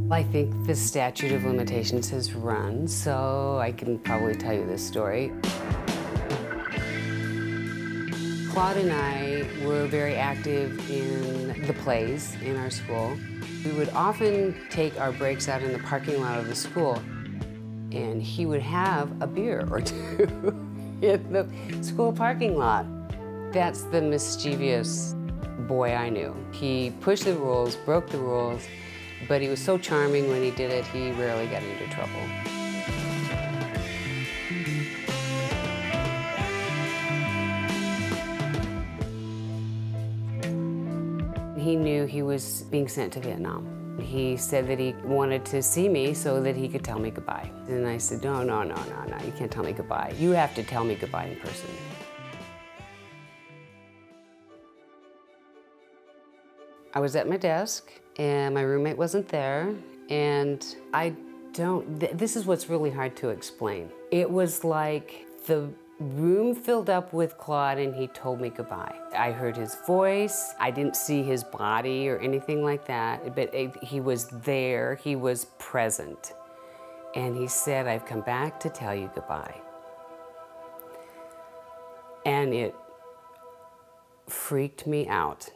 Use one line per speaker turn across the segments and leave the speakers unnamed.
I think the statute of limitations has run, so I can probably tell you this story. Claude and I were very active in the plays in our school. We would often take our breaks out in the parking lot of the school, and he would have a beer or two in the school parking lot. That's the mischievous boy I knew. He pushed the rules, broke the rules, but he was so charming when he did it, he rarely got into trouble. He knew he was being sent to Vietnam. He said that he wanted to see me so that he could tell me goodbye. And I said, no, you can't tell me goodbye. You have to tell me goodbye in person. I was at my desk, and my roommate wasn't there, and this is what's really hard to explain. It was like the room filled up with Claude, and he told me goodbye. I heard his voice. I didn't see his body or anything like that, but he was there, he was present. And he said, I've come back to tell you goodbye. And it freaked me out.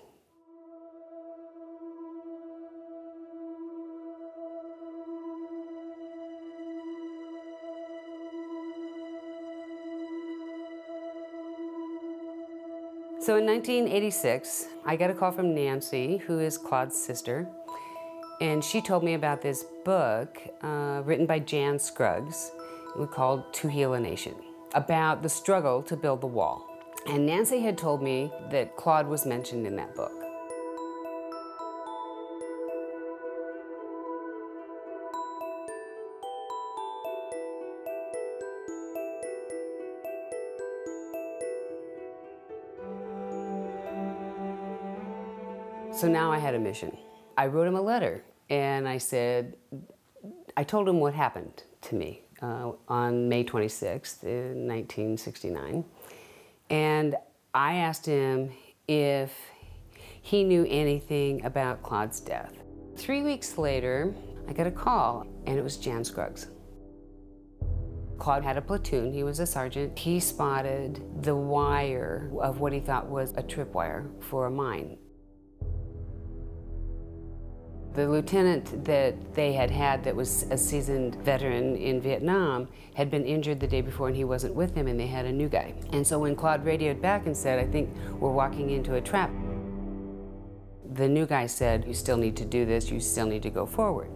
So in 1986, I got a call from Nancy, who is Claude's sister, and she told me about this book written by Jan Scruggs, called To Heal a Nation, about the struggle to build the wall. And Nancy had told me that Claude was mentioned in that book. So now I had a mission. I wrote him a letter, and I told him what happened to me on May 26th, 1969. And I asked him if he knew anything about Claude's death. 3 weeks later, I got a call, and it was Jan Scruggs. Claude had a platoon, he was a sergeant. He spotted the wire of what he thought was a tripwire for a mine. The lieutenant that they had that was a seasoned veteran in Vietnam had been injured the day before, and he wasn't with him, and they had a new guy. And so when Claude radioed back and said, I think we're walking into a trap, the new guy said, you still need to do this, you still need to go forward.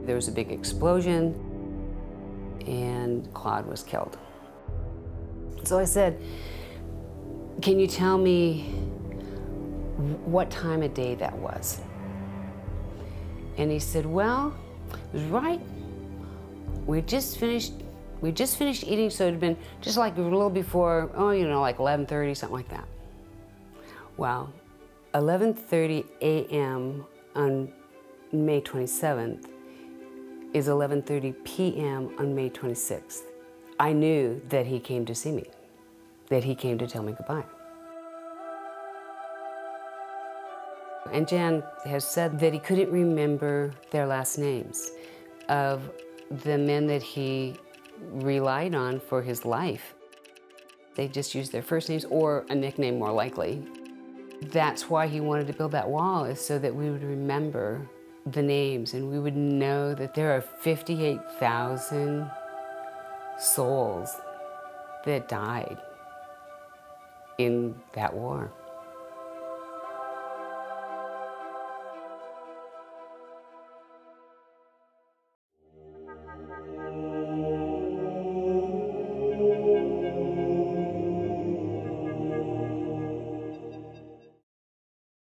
There was a big explosion, and Claude was killed. So I said, can you tell me what time of day that was? And he said, well, it was right. We just finished eating, so it had been just like a little before, like 11:30, something like that. Well, 11:30 a.m. on May 27th is 11:30 p.m. on May 26th. I knew that he came to see me, that he came to tell me goodbye. And Jan has said that he couldn't remember their last names of the men that he relied on for his life. They just used their first names or a nickname more likely. That's why he wanted to build that wall, is so that we would remember the names and we would know that there are 58,000 souls that died in that war.